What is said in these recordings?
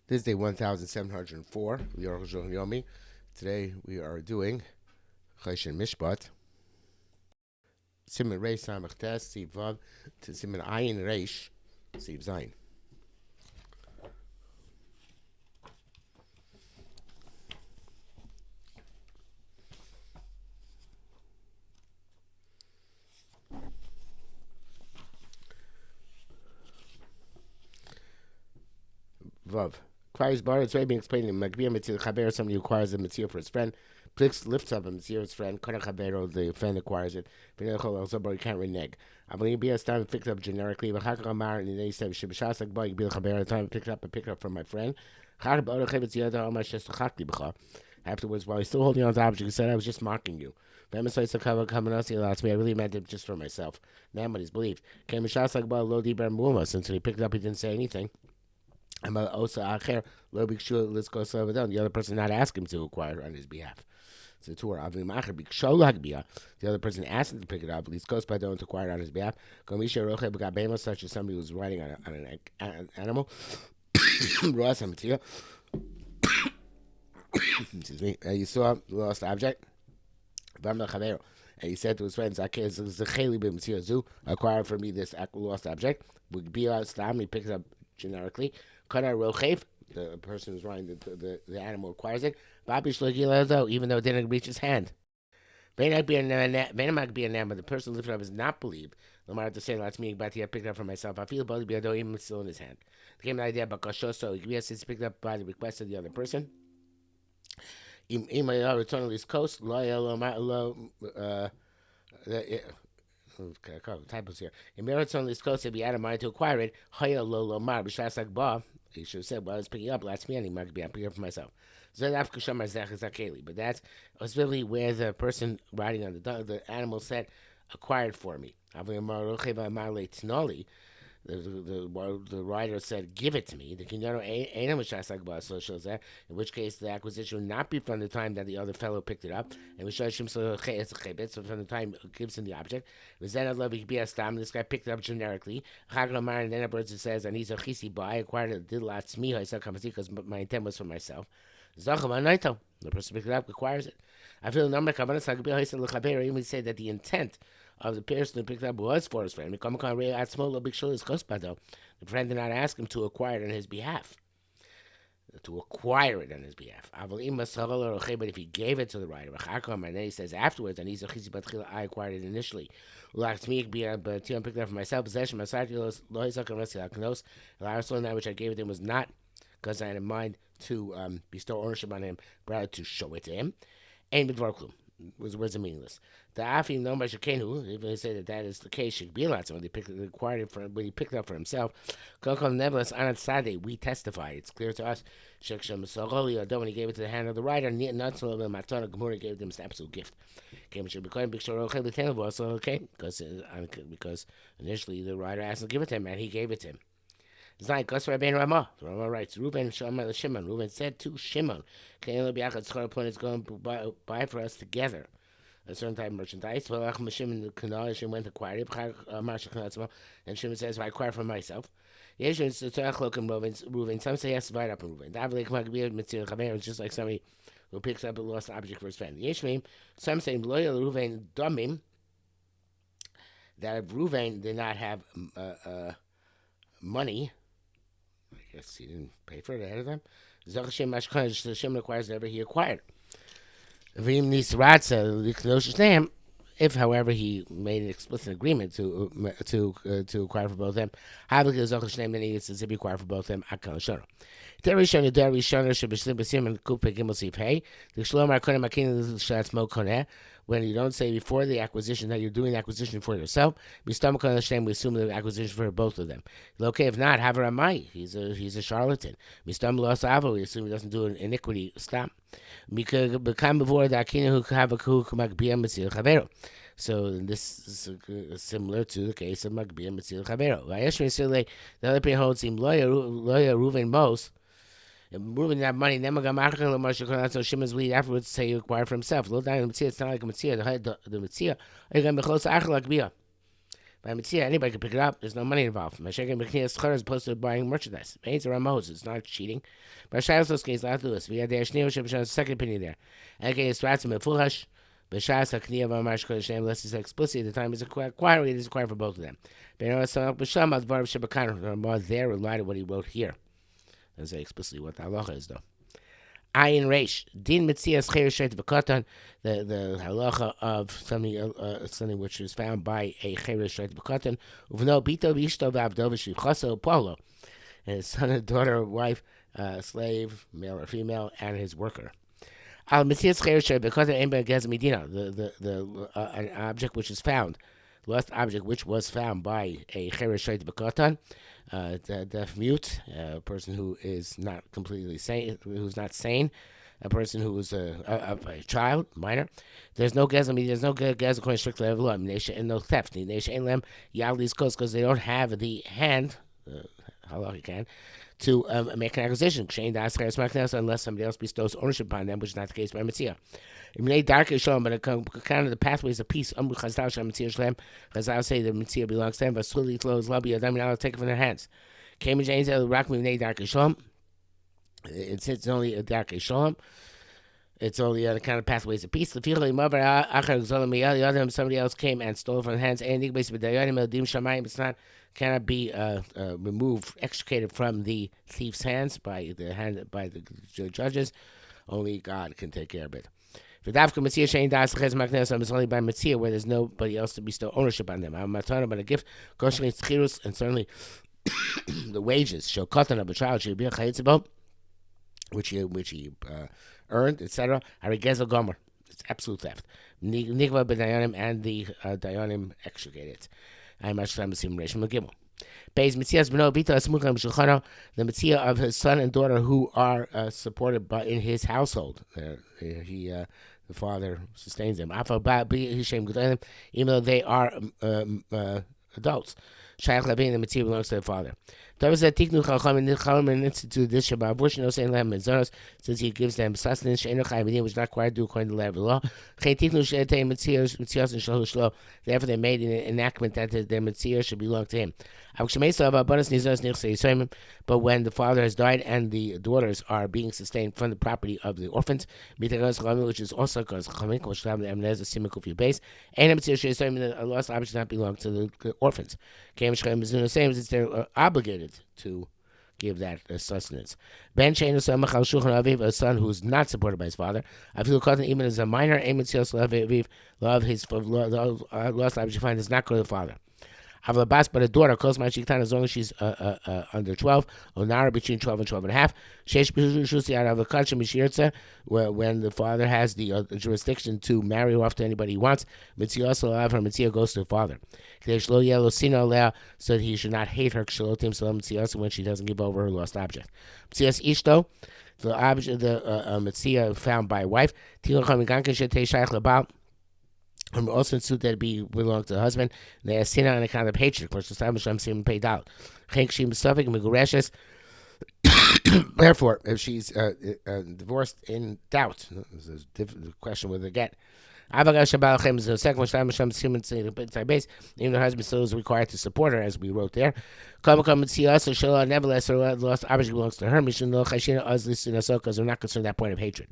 This is day 1704 of the Arukh HaShulchan Yomi. Today we are doing Choshen Mishpat. Siman Reish Samach Tes Siv Vav to Siman Ayin Reish Siv Zayin. Vav. Requires bar. It's already been explained in Magbir Mitzir Chaber. Somebody who acquires a Mitzir for his friend. Plix lifts up a Mitzir's friend. Kara Chabero, the friend acquires it. V'nechol also bar. You can't renege. Avali Bia time picked up generically. V'chak Amar and they said Shibashas like boy Bil Chaber. The time picked up from my friend. Chak Bar Chavitz Yada Amar Shestachakli B'cha. Afterwards, while he's still holding on to the object, he said, "I was just mocking you." I really meant it just for myself. Now, what he's believed. Came Shas like Lo Diber Muma. Since he picked it up, he didn't say anything. The other person not ask him to acquire on his behalf. So the Torah, the other person asked him to pick it up, at least goes by to acquire it on his behalf. Such as somebody who's riding on an animal. Excuse me. You saw the lost object. And he said to his friends, acquire for me this lost object. He picks it up generically. The person who's riding the animal acquires it. Even though it didn't reach his hand. But the person who lifted up is not believed. Lamar to say, "Let's me, but he picked it up for myself." I feel both be even still in his hand. The game idea, but so it's picked up by the request of the other person. Return his coast. Okay, typos here. In Meriton this coast, if he had a mind to acquire it, he should have said, "Well, I was picking up last me, and he might be picking up for myself." But that's really where the person riding on the animal said, "Acquired for me." The writer said, "Give it to me." The Kinyano in which case the acquisition would not be from the time that the other fellow picked it up, and so from the time it gives him the object. This guy picked it up generically. And then afterwards it says, "And he's a chisi boy. I acquired it. Did lots me. I said because my intent was for myself." The person picked it up acquires it. I feel number even say that the intent of the person who picked it up was for his friend. The friend did not ask him to acquire it on his behalf. To acquire it on his behalf. But if he gave it to the writer, and then he says afterwards, and I acquired it initially. But picked it up for myself. Possession, that which I gave it to him was not because I had in mind to bestow ownership on him, but rather to show it to him. And words are meaningless. The Afim known by Shekenu, even they say that is the case, should be allowed when they acquired it when he picked it up for himself. Nevertheless, on Sade, we testify. It's clear to us. Although when he gave it to the hand of the writer, not so the Matana Gemara gave them an absolute gift. Also, okay, because initially the writer asked to give it to him, and he gave it to him. It's like Gus Rabbeinu Ramah. Ramah writes, Reuben Shimon. Reuben said to Shimon, is going to buy for us together a certain type of merchandise. Shimon went to acquire it. And Shimon says, I acquire for myself. Reuben. Some say he has to buy it up in Reuben. It's just like somebody who picks up a lost object for his friend. Some say loyal Reuben Damim, that if Reuben did not have money, I guess he didn't pay for it ahead of time. Shimon acquires whatever he acquired. If, however, he made an explicit agreement to acquire for both of them, then he gets to acquire for both of them. When you don't say before the acquisition that you're doing the acquisition for yourself, we assume the acquisition for both of them. Okay, if not, Havaramai, he's a charlatan. We assume he doesn't do an iniquity. Stop. So this is similar to the case of Magbia Mitzil Chavero. The other opinion holds him lawyer Reuven most. Reuven didn't have money. So Shimon's lead afterwards say he acquired for himself. It's not like a Mitzia. The Mitzia. By Mitzia, anybody can pick it up. There's no money involved. Mashiach Mechnias Schar as opposed to buying merchandise. It's around Moses. It's not cheating. But Shailos case, not Lewis. We had the Ashnew Shemshan's second opinion there. Again, it's Ratzim and Fulhash. B'shas HaKniyah V'Amash Kodesh Name, unless it's explicit at the time it's required, it is required for both of them. B'sham Advar Shebakan, Ramah there relied on what he wrote here. Doesn't say explicitly what the halacha is, though. Ayin Reish, Din Metzias Cheir Shet V'Katan, the halacha of something which is found by a Cheir Shet V'Katan, Uvno Bito V'Ishto V'Avdo V'Shivchaso Polo, and his son and daughter, wife, slave, male or female, and his worker. Al Metzias Cheir Shet V'Katan Ein B'Gez Medina, an object which is found, lost object which was found by a Cheir Shet V'Katan, deaf mute, a person who is not completely sane, who's not sane, a person who is a child, minor. There's no gezem, there's no gezem according strictly to law, and no theft. Because they don't have the hand, how long you can, to make an acquisition. Unless somebody else bestows ownership upon them, which is not the case by Mitzvah. But account of the pathways of peace, Chazal say the Mitzvah belongs to them, but slowly flows lobby, Adam not take it from their hands. It's only a dark Shalom. It's only on account of pathways of peace. Somebody else came and stole from the hands. It's not cannot be removed, extricated from the thief's hands by the judges. Only God can take care of it. It's only by Mitzvah where there's nobody else to bestow ownership on them. But a gift, and certainly the wages show katan of a child should be a chayitzah, which he earned, etc. Harigezel gomer, it's absolute theft. Nigva b'dayanim, and the dayanim extricate it. I'm actually Masim Reshim Gimel. Beis Mitzias b'no bita asmucham shulchano, the Mitzvah of his son and daughter who are supported by in his household. The father sustains them. Even though they are adults. Shaykh Labin, the Mitzvah belongs to the father. There was a Tiknu Chachamim institute this Shabbat. Bush no saying them Mizonos, since he gives them sustenance, which is not required to do according to the letter of the law. Therefore, they made an enactment that their Mitzvah should belong to him. But when the father has died and the daughters are being sustained from the property of the orphans, which is also because base, and a lost object does not belong to the orphans. Since they're obligated to give that sustenance. Ben Shein a son who's not supported by his father. I feel caught even as a minor, love his lost object find does not go to the father. But a daughter, close my shiktan, as long as she's under 12, or nara between 12 and 12 and a half. When the father has the jurisdiction to marry off to anybody he wants, Mitzvah also allow her Mitzvah goes to the father. So that he should not hate her when she doesn't give over her lost object. Ishto, the object, the Mitzvah found by a wife, also suit that belong to the husband. They are sin on account of hatred. Therefore, if she's divorced in doubt, this is a question whether to get. Even the husband still is required to support her, as we wrote there. Nevertheless, her lost object belongs to her. Because we're not concerned that point of hatred.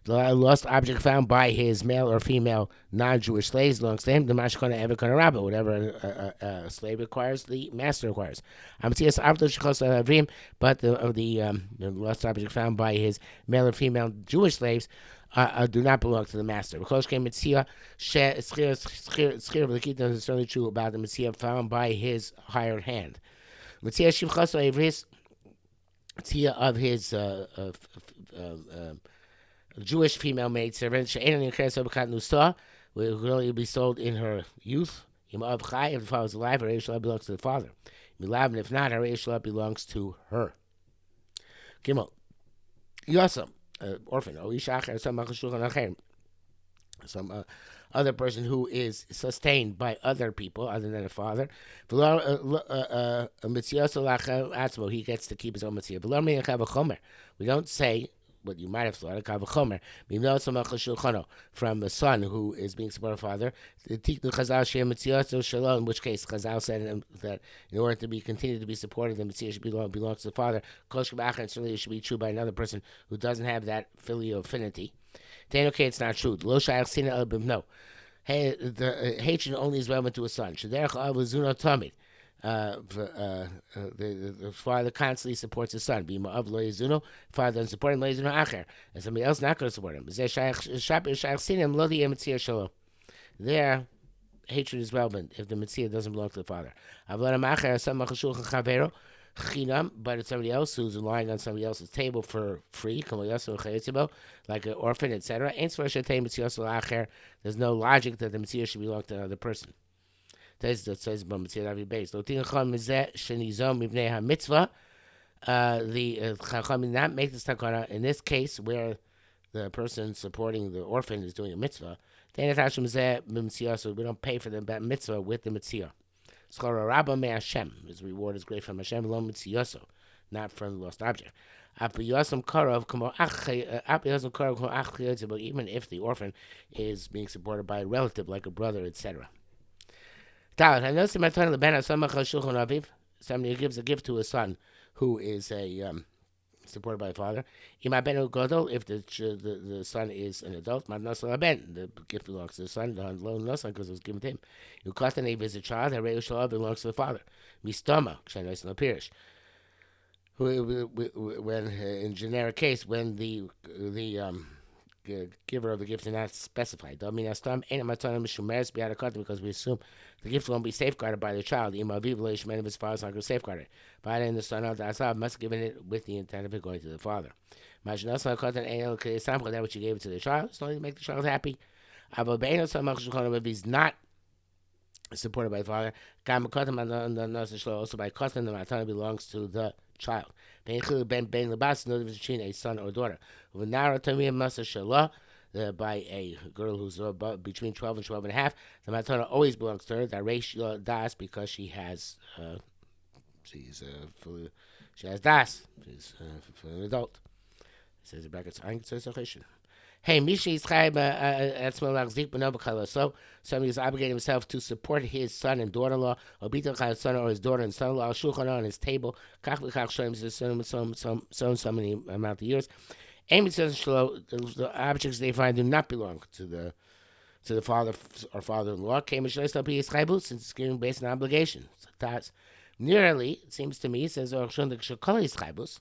The lost object found by his male or female non-Jewish slaves belongs to him. The mashkona ever kana rabba, whatever a slave requires, the master requires. But the lost object found by his male or female Jewish slaves do not belong to the master. Because it's certainly true about the mitzvah found by his hired hand. Mitzvah of his Jewish female maid servant, who will only be sold in her youth. If the father is alive, her Eishlah belongs to the father. If not, her Eishlah belongs to her. Gimel. Yosam, orphan. Some other person who is sustained by other people other than a father. He gets to keep his own mitzvah. We don't say what you might have thought. From the son who is being supported by father. In which case, Chazal said that in order to be continued to be supported, the Mitzvah should belongs to the father. And certainly it should be true by another person who doesn't have that filial affinity. Then, okay, it's not true. No. Hey, the hatred only is relevant to a son. The father constantly supports his son. Father doesn't support him, and somebody else not going to support him. There, hatred is relevant if the Mitzvah doesn't belong to the father. But it's somebody else who's relying on somebody else's table for free, like an orphan, etc. There's no logic that the Mitzvah should belong to another person. The Chachamim not make this takana in this case where the person supporting the orphan is doing a mitzvah. We don't pay for the mitzvah with the mitzvah. His reward is great from Hashem, not from the lost object. Even if the orphan is being supported by a relative like a brother, etc. Somebody gives a gift to a son who is supported by a father. If the son is an adult, the gift belongs to the son, because it was given to him. If it's a child, belongs to the father. When in generic case, when the giver of the gift is not specified. Because we assume the gift won't be safeguarded by the child. If his father is not going to safeguard it. But then the son of the Asab must have given it with the intent of it going to the father. That which you gave it to the child, it's only to make the child happy. If he's not supported by the father, also by custom, the matana belongs to the child. No difference between a son or daughter. By a girl who's between 12 and 12 and a half, the matana always belongs to her. That ratio das because she has she has das. She's an adult. It says in brackets. Hey, Misha is so somebody is obligating himself to support his son and daughter-in-law, or son or his daughter and son-in-law, on his table, so many amount of years. The objects they find do not belong to the father or father-in-law. Since it's given based on obligation. Nearly, it seems to me, says Arukh HaShulchan,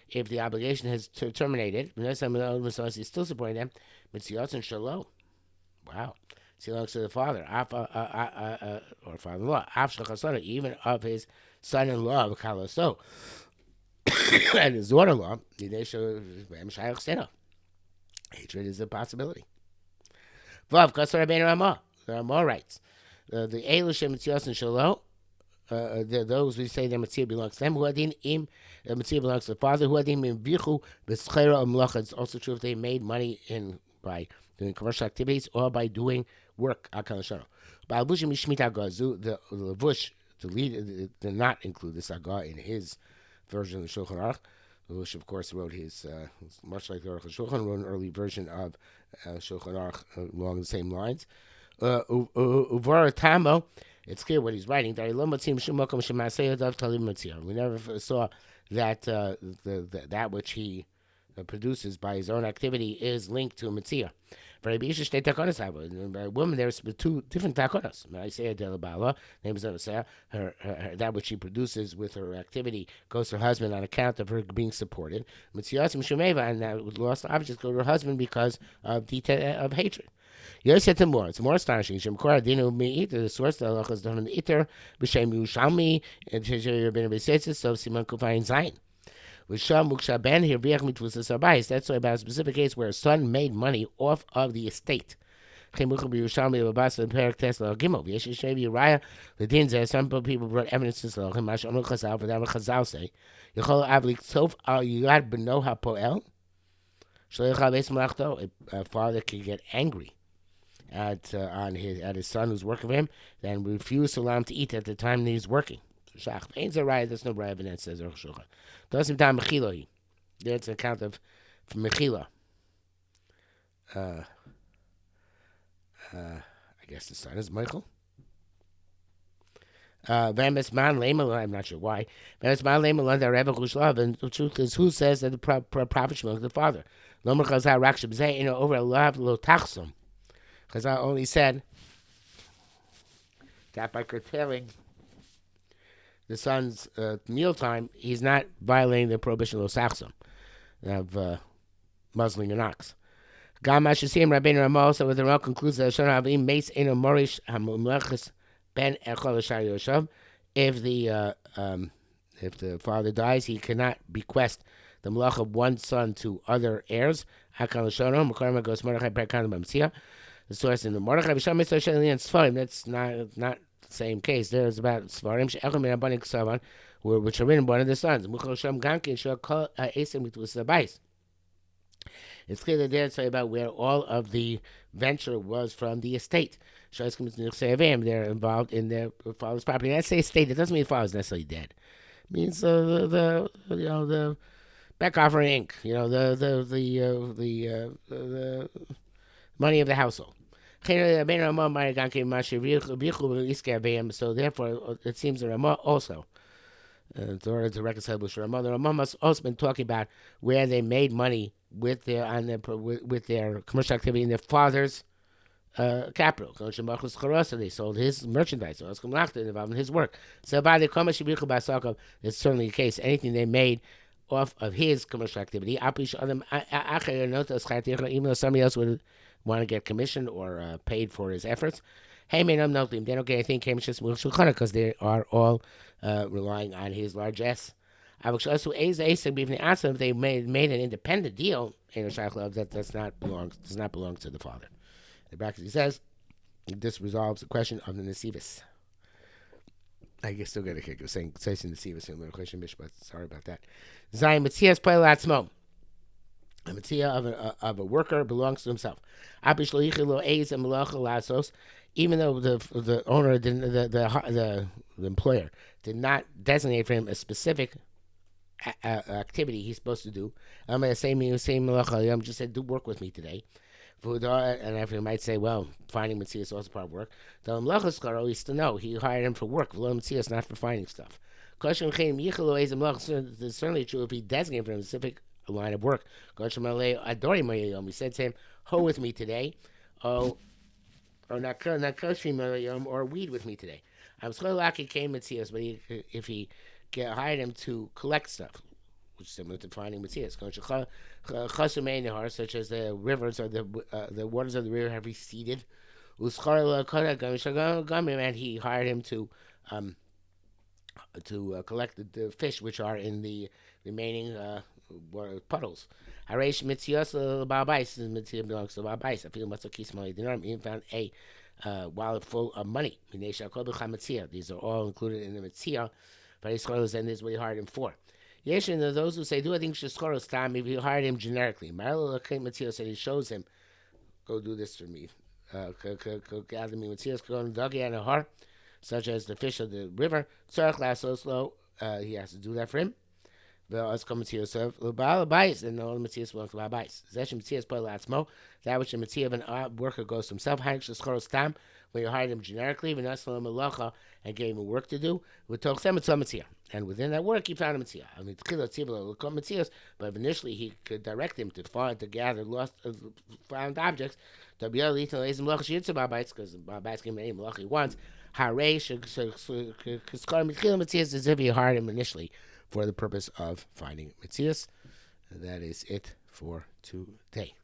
if the obligation has terminated, he's still supporting them. Wow. It belongs to the father, or father-in-law, even of his son-in-law, and his daughter-in-law. Hatred is a possibility. There are more rights. The Elushim Mitzias and Shalom. Those who say the Mitzvah belongs to them. The Mitzvah belongs to the father. It's also true if they made money by doing commercial activities or by doing work. The Levush, the leader, did not include the Saga in his version of the Shulchan Aruch. Levush, of course, wrote his, much like the Arukh HaShulchan, wrote an early version of Shulchan Aruch along the same lines. Tamo. It's clear what he's writing. We never saw that that which he produces by his own activity is linked to a mitzvah. For a woman, there's two different takonas. That which she produces with her activity goes to her husband on account of her being supported. And that lost objects go to her husband because of hatred. It's more astonishing. The source of the halacha is done in the Iter, b'shem Yerushalmi, and Shesher ben Beisetzes, so Siman Kufayin Zayin. With Sham Muksha Ben here, Biach Mitvusas Abayis. That's about a specific case where a son made money off of the estate. Some people brought evidences to Chazal say, a father can get angry at his son who's working for him, then refuse to allow him to eat at the time that he's working. There's no evidence, says Arukh HaShulchan. There's an account of from Mechila. Uh, I guess the son is Michael. Vemis man lema. I'm not sure why. Vemis man lema the Rebbe Gushlav. And the truth is, who says that the prophet Shmuel is the father? Lomer Chazal Rakshab Zay over a lav lo tachsum. Chazal only said that by curtailing the son's mealtime, he's not violating the prohibition lo tachsum of muzzling an ox. Gam Ashim Rabbeinu Ramah also with the Ramah concludes that Shana Avim Mace Eno Morish Hamulachas Ben Echol Shar Yoshav. If the father dies, he cannot bequest the malach of one son to other heirs. Hakal Shono Makarma goes Mordechai Perkan Bamsia. The source in the Mordechai Visham Mitzvah Sheli and Sfarim. That's not the same case. There's about Sfarim She'echel Min Abanik Savan, which are written by one of the sons. Muchal Sham Gankin Shal Kol Esim Mitus Sabais. It's clear that they're talking about where all of the venture was from the estate. They're involved in their father's property. When I say estate, it doesn't mean the father's necessarily dead. It means the back offering ink. The money of the household. So therefore, it seems the Ramah also. In order to reconcile with Ramah, the Ramah must also been talking about where they made money with their commercial activity in their father's capital. They sold his merchandise, so involved in his work. So by the it's certainly the case. Anything they made off of his commercial activity, even though somebody else would want to get commissioned or paid for his efforts, they don't get anything because they are all relying on his largesse. If they made an independent deal, that does not belong to the father. The bracket he says this resolves the question of the Nesivus. I guess still got a kick of saying Nesivus in the question, but sorry about that. Zayin Matzias Pelatzmo. A Matzia of a worker belongs to himself. Even though the owner didn't, the employer did not designate for him a specific activity he's supposed to do. I'm going to say just said, do work with me today. And after he might say, well, finding Mitzvah is also part of work. The Mlachas always to know he hired him for work. Mitzvah is not for finding stuff. It's certainly true if he designated for a specific line of work. He said to him, hoe with me today. Or weed with me today. I'm Scholaki came Mitzvah, but if he hired him to collect stuff, which is similar to finding Matthias, such as the rivers or the waters of the river have receded. And he hired him to collect the fish which are in the remaining puddles. Haresh Mitzias Babais belongs to Babais. I feel he found a wallet full of money. These are all included in the Mitzvah. But and this is what he hired him for. Yes, and those who say, do I think Shishkoros time if he hired him generically? Marlo Matthias said he shows him, go do this for me. Gather me Matthias, go and dug and a heart, such as the fish of the river. Tzarech Lasoslo, he has to do that for him. And all the Matthias belongs to Babais. Zeshem Matthias Palatzmo, that which the Matthias of a worker goes to himself. Hank Shishkoros time, when you hired him generically, and gave him work to do, and within that work he found a Mitzvah. I mean, but initially he could direct him to gather lost, found objects. Because Babais gave him any malach he wants. As if he hired him initially for the purpose of finding Mitzvahs. That is it for today.